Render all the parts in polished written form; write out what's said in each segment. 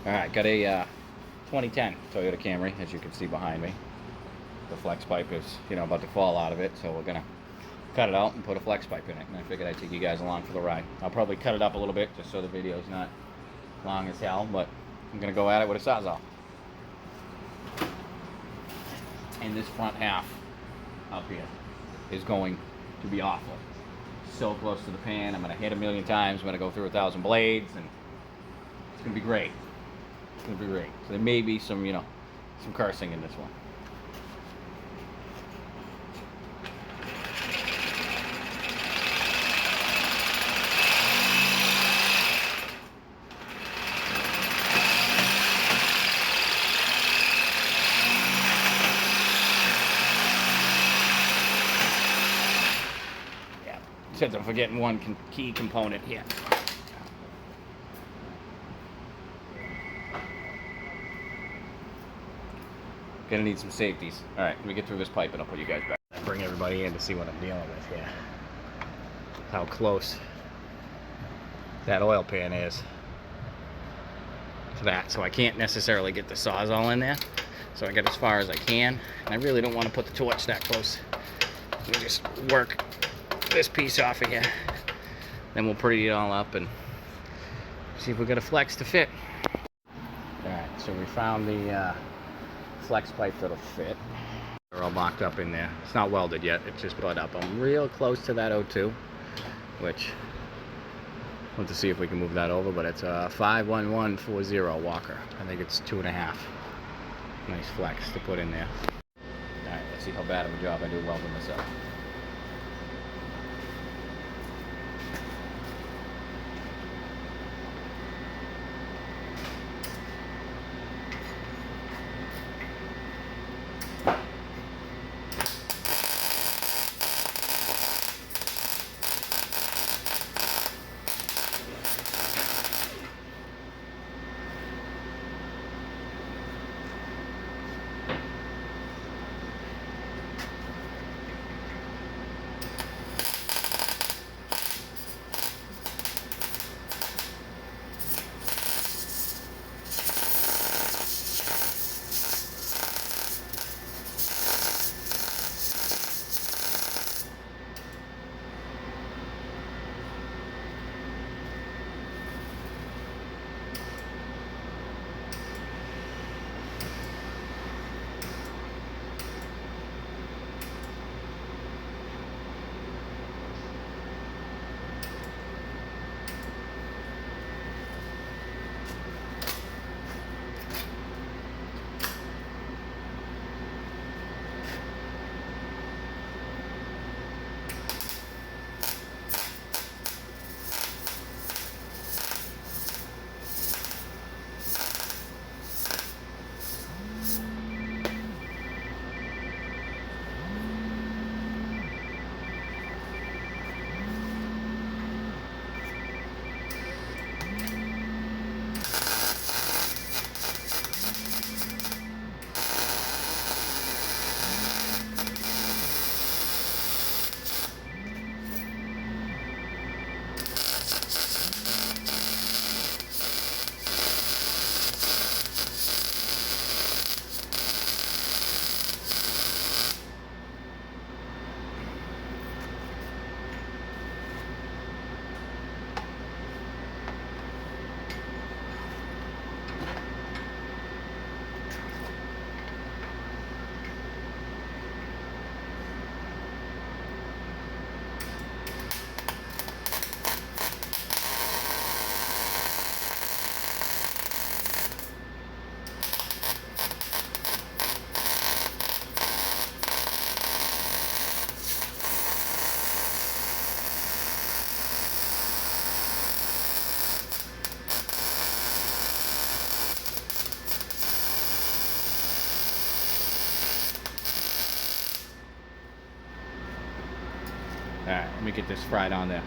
Alright, got a 2010 Toyota Camry, as you can see behind me. The flex pipe is, about to fall out of it, so we're gonna cut it out and put a flex pipe in it. And I figured I'd take you guys along for the ride. I'll probably cut it up a little bit just so the video's not long as hell, but I'm gonna go at it with a Sawzall. And this front half up here is going to be awful. So close to the pan, I'm gonna hit a million times, I'm gonna go through 1,000 blades, and it's gonna be great. It's gonna be great. So there may be some, some cursing in this one. Yeah, except I'm forgetting one key component here. Gonna need some safeties. Alright, let me get through this pipe and I'll put you guys back. I bring everybody in to see what I'm dealing with here. How close that oil pan is to that. So I can't necessarily get the Sawzall in there. So I get as far as I can. And I really don't want to put the torch that close. We'll just work this piece off of here. Then we'll pretty it all up and see if we got a flex to fit. Alright, so we found the flex pipe that'll fit. They're all mocked up in there. It's not welded yet, it's just put up. I'm real close to that O2, which we'll have to see if we can move that over, but it's a 51140 Walker. I think it's 2.5. Nice flex to put in there. Alright, let's see how bad of a job I do welding this up. Alright, let me get this fried on there.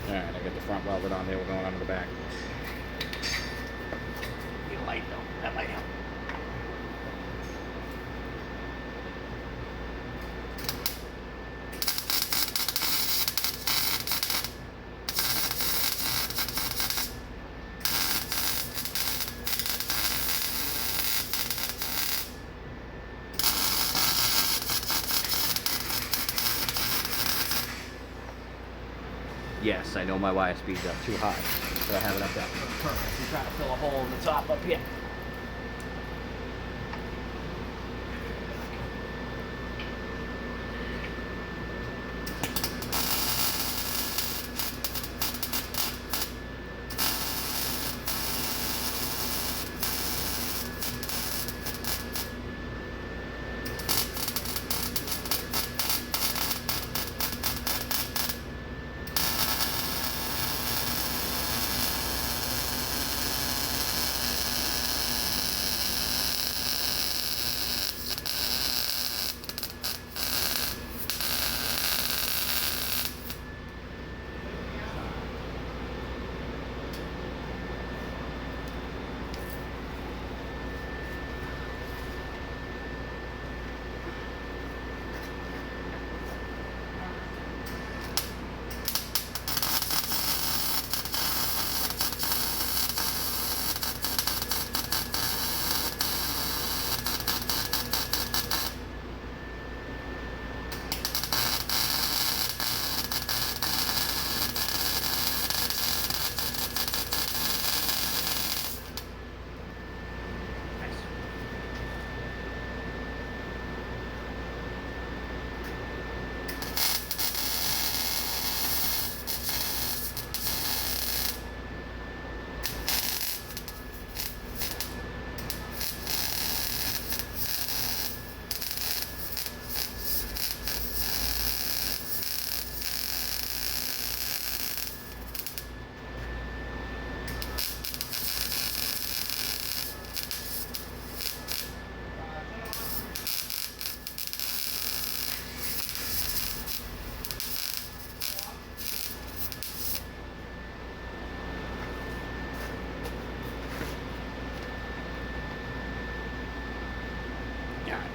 Alright, I got the front welded on there, we're going on to the back. Be light though, that might help. guess. I know my wire speed's up too high, but I have it up there. Perfect. I'm trying to fill a hole in the top up here.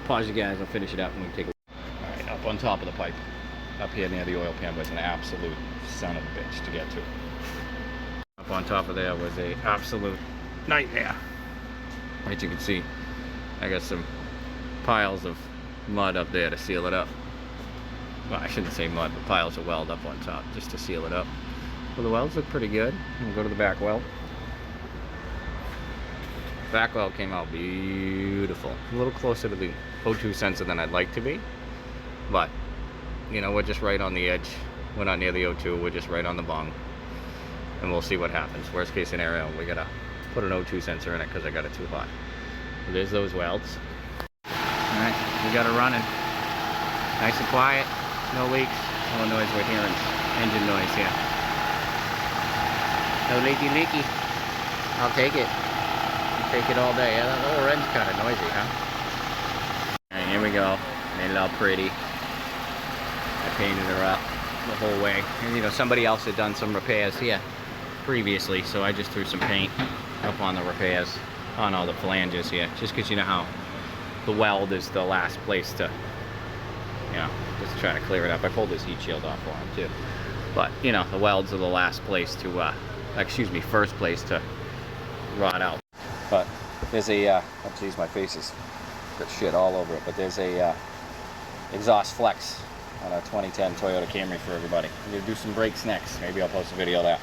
Pause you guys, I'll finish it up and we can take a look. Alright, up on top of the pipe, up here near the oil pan was an absolute son of a bitch to get to. Up on top of there was a absolute nightmare. As you can see, I got some piles of mud up there to seal it up. Well, I shouldn't say mud, but piles of weld up on top just to seal it up. Well, the welds look pretty good. We'll go to the back weld. Back weld came out beautiful. A little closer to the O2 sensor than I'd like to be, but you know, we're just right on the edge. We're not near the O2, we're just right on the bung, and we'll see what happens. Worst case scenario, we gotta put an O2 sensor in it because I got it too hot. There's those welds. Alright, we got it running. Nice and quiet, no leaks. No noise we're hearing. Engine noise here. No leaky. I'll take it. Take it all day. Yeah, that little wren's kind of noisy, huh? Alright, here we go. Made it all pretty. I painted her up the whole way. And you know, somebody else had done some repairs here previously, so I just threw some paint up on the repairs on all the flanges here, just because you know how the weld is the last place to, you know, just trying to clear it up. I pulled this heat shield off for him too, but you know, the welds are the last place to first place to rot out. But there's a oh geez, my face is got shit all over it, but there's a exhaust flex on a 2010 Toyota Camry for everybody. I'm gonna do some brakes next. Maybe I'll post a video of that.